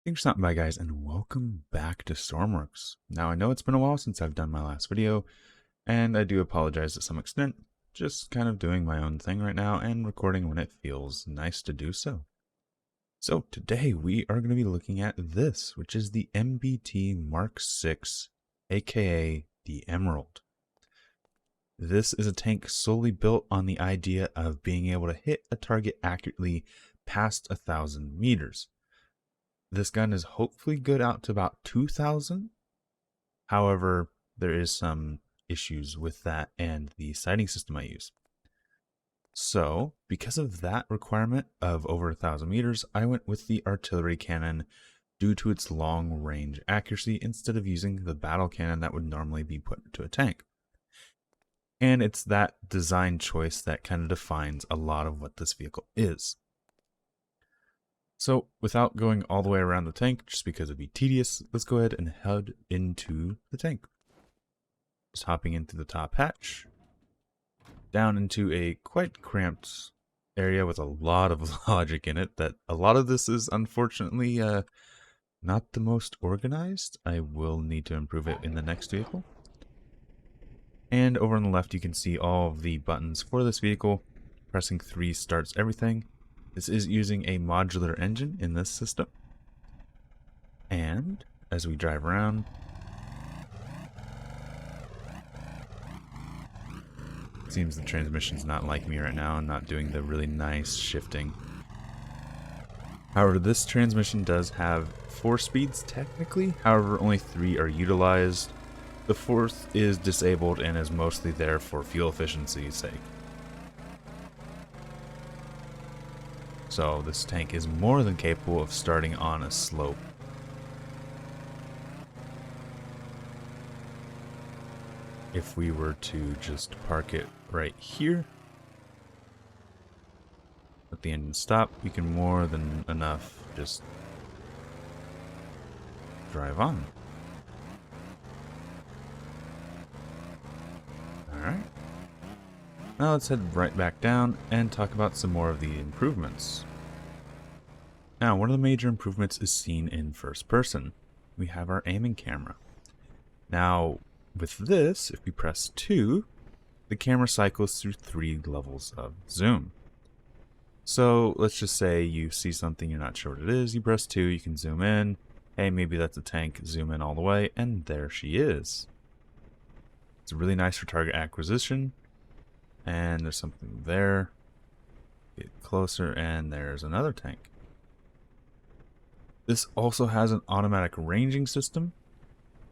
Thanks for stopping by, guys, and welcome back to Stormworks. Now, I know it's been a while since I've done my last video, and I do apologize to some extent. Just kind of doing my own thing right now and recording when it feels nice to do so. So today we are going to be looking at this, which is the MBT Mark 6, aka the Emerald. This is a tank solely built on the idea of being able to hit a target accurately past 1,000 meters. This gun is hopefully good out to about 2,000. However, there is some issues with that and the sighting system I use. So, because of that requirement of over 1,000 meters, I went with the artillery cannon due to its long range accuracy instead of using the battle cannon that would normally be put into a tank. And it's that design choice that kind of defines a lot of what this vehicle is. So without going all the way around the tank, just because it'd be tedious, let's go ahead and head into the tank. Just hopping into the top hatch, down into a quite cramped area with a lot of logic in it. That a lot of this is unfortunately not the most organized. I will need to improve it in the next vehicle. And over on the left, you can see all of the buttons for this vehicle. Pressing 3 starts everything. This is using a modular engine in this system. And as we drive around, it seems the transmission's not like me right now and not doing the really nice shifting. However, this transmission does have 4 speeds technically, however only 3 are utilized. The 4th is disabled and is mostly there for fuel efficiency's sake. So this tank is more than capable of starting on a slope. If we were to just park it right here, let the engine stop, we can more than enough just drive on. Alright. Now let's head right back down and talk about some more of the improvements. Now, one of the major improvements is seen in first person. We have our aiming camera. Now, with this, if we press 2, the camera cycles through 3 levels of zoom. So let's just say you see something, you're not sure what it is, you press 2, you can zoom in. Hey, maybe that's a tank, zoom in all the way, and there she is. It's really nice for target acquisition. And there's something there. Get closer, and there's another tank. This also has an automatic ranging system.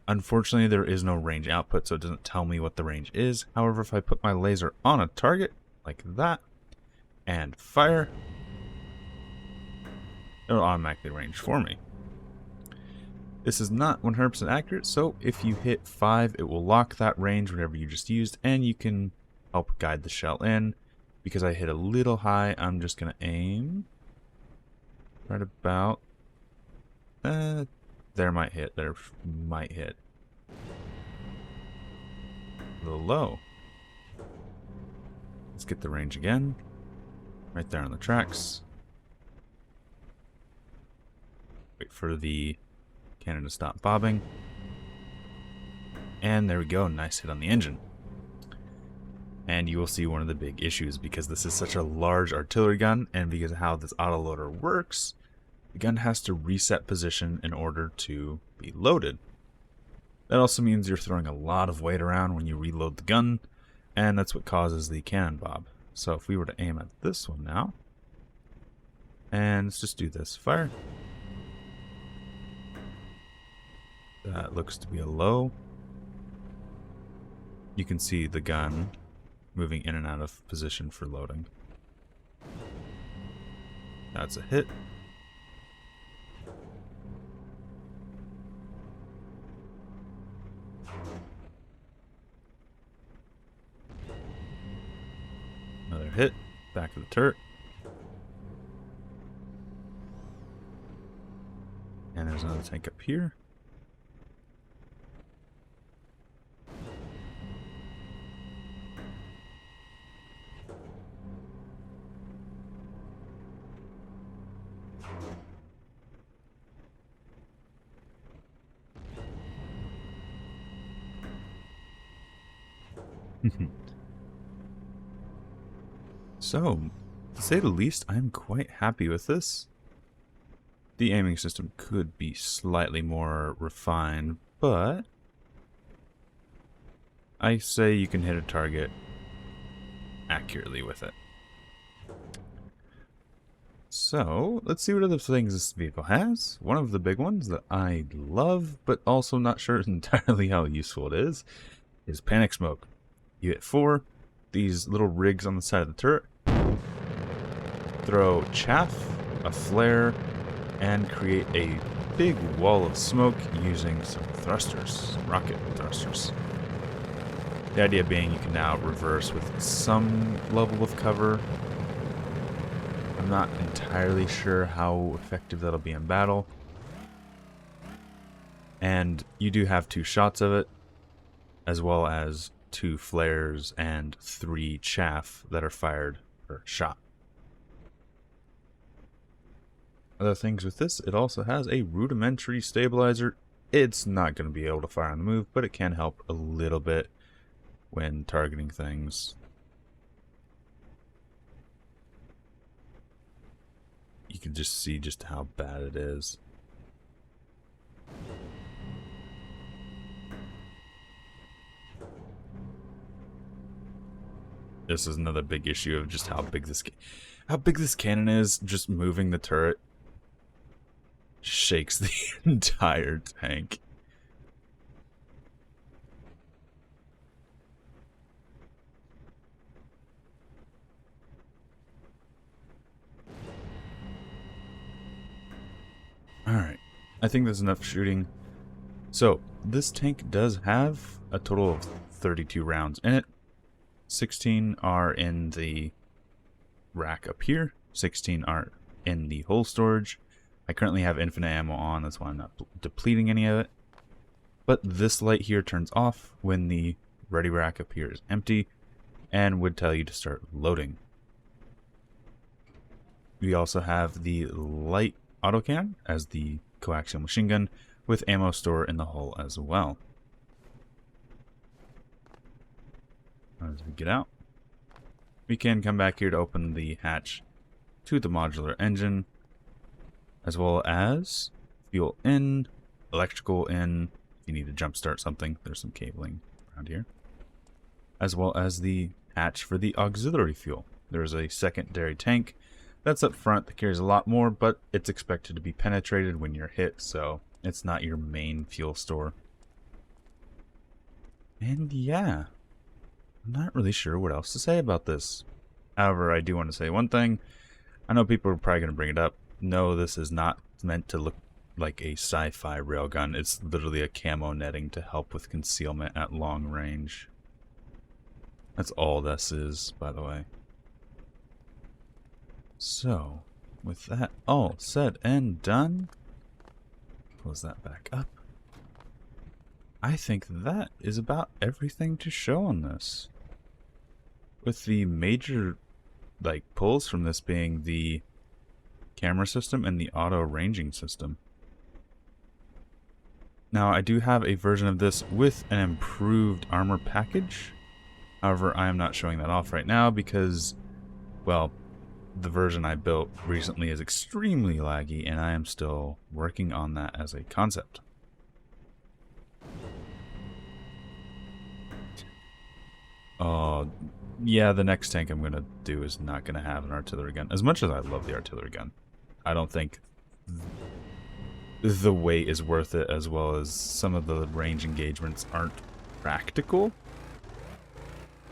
Unfortunately, there is no range output, so it doesn't tell me what the range is. However, if I put my laser on a target, like that, and fire, it'll automatically range for me. This is not 100% accurate, so if you hit 5, it will lock that range, whatever you just used, and you can help guide the shell in. Because I hit a little high, I'm just going to aim right about there might hit, a little low. Let's get the range again, right there on the tracks. Wait for the cannon to stop bobbing, and there we go, nice hit on the engine. And you will see one of the big issues, because this is such a large artillery gun, and because of how this autoloader works, the gun has to reset position in order to be loaded. That also means you're throwing a lot of weight around when you reload the gun, and that's what causes the cannon bob. So if we were to aim at this one now, and let's just do this, fire. That looks to be a low. You can see the gun moving in and out of position for loading. That's a hit. Another hit. Back of the turret. And there's another tank up here. So, to say the least, I'm quite happy with this. The aiming system could be slightly more refined, but I say you can hit a target accurately with it. So, let's see what other things this vehicle has. One of the big ones that I love, but also not sure entirely how useful it is panic smoke. You hit 4, these little rigs on the side of the turret throw chaff, a flare, and create a big wall of smoke using some thrusters, rocket thrusters. The idea being you can now reverse with some level of cover. I'm not entirely sure how effective that'll be in battle. And you do have 2 shots of it, as well as 2 flares and 3 chaff that are fired per shot. Other things with this, it also has a rudimentary stabilizer. It's not going to be able to fire on the move, but it can help a little bit when targeting things. You can just see just how bad it is. This is another big issue of just how big this cannon is. Just moving the turret shakes the entire tank. Alright, I think there's enough shooting. So, this tank does have a total of 32 rounds in it. 16 are in the rack up here, 16 are in the hull storage. I currently have infinite ammo on, that's why I'm not depleting any of it. But this light here turns off when the ready rack up here is empty and would tell you to start loading. We also have the light autocannon as the coaxial machine gun with ammo store in the hull as well. As we get out, we can come back here to open the hatch to the modular engine, as well as fuel in, electrical in. If you need to jump start something, there's some cabling around here, as well as the hatch for the auxiliary fuel. There's a secondary tank that's up front that carries a lot more, but it's expected to be penetrated when you're hit, so it's not your main fuel store. And yeah, I'm not really sure what else to say about this. However, I do want to say one thing. I know people are probably going to bring it up. No, this is not meant to look like a sci-fi railgun. It's literally a camo netting to help with concealment at long range. That's all this is, by the way. So, with that all said and done, close that back up. I think that is about everything to show on this. With the major pulls from this being the camera system and the auto ranging system. Now I do have a version of this with an improved armor package. However, I am not showing that off right now because, well, the version I built recently is extremely laggy and I am still working on that as a concept. Yeah, the next tank I'm going to do is not going to have an artillery gun. As much as I love the artillery gun, I don't think the weight is worth it, as well as some of the range engagements aren't practical.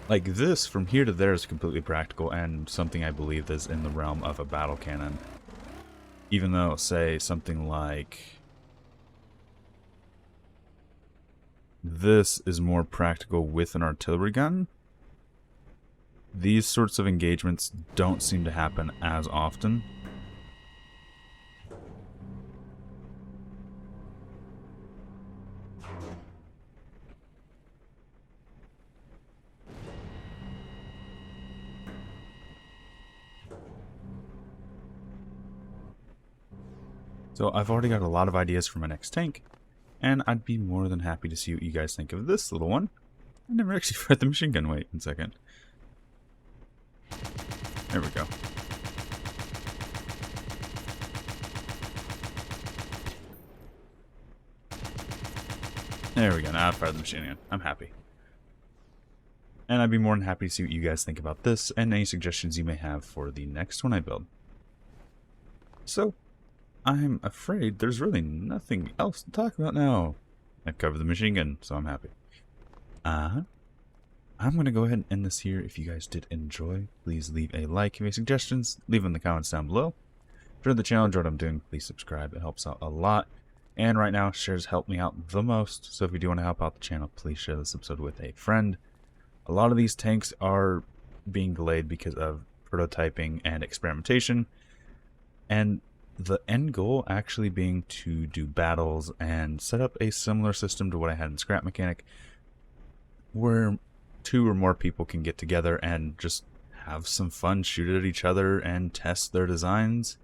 Like this, from here to there is completely practical and something I believe is in the realm of a battle cannon. Even though, say, something like this is more practical with an artillery gun, these sorts of engagements don't seem to happen as often. So I've already got a lot of ideas for my next tank, and I'd be more than happy to see what you guys think of this little one. I never actually fired the machine gun. Wait one second. There we go. There we go. Now I fired the machine gun. I'm happy. And I'd be more than happy to see what you guys think about this and any suggestions you may have for the next one I build. So, I'm afraid there's really nothing else to talk about now. I've covered the machine gun, so I'm happy. I'm going to go ahead and end this here. If you guys did enjoy, please leave a like. If you have any suggestions, leave them in the comments down below. If you enjoyed the channel, enjoyed what I'm doing, please subscribe. It helps out a lot. And right now, shares help me out the most. So if you do want to help out the channel, please share this episode with a friend. A lot of these tanks are being delayed because of prototyping and experimentation. And the end goal actually being to do battles and set up a similar system to what I had in Scrap Mechanic, where 2 or more people can get together and just have some fun, shoot at each other, and test their designs.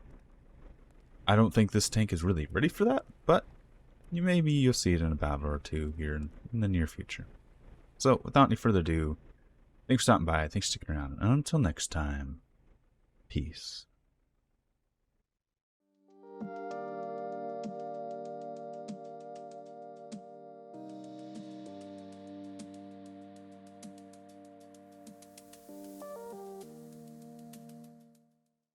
I don't think this tank is really ready for that, but maybe you'll see it in a battle or 2 here in the near future. So, without any further ado, thanks for stopping by, thanks for sticking around, and until next time, peace.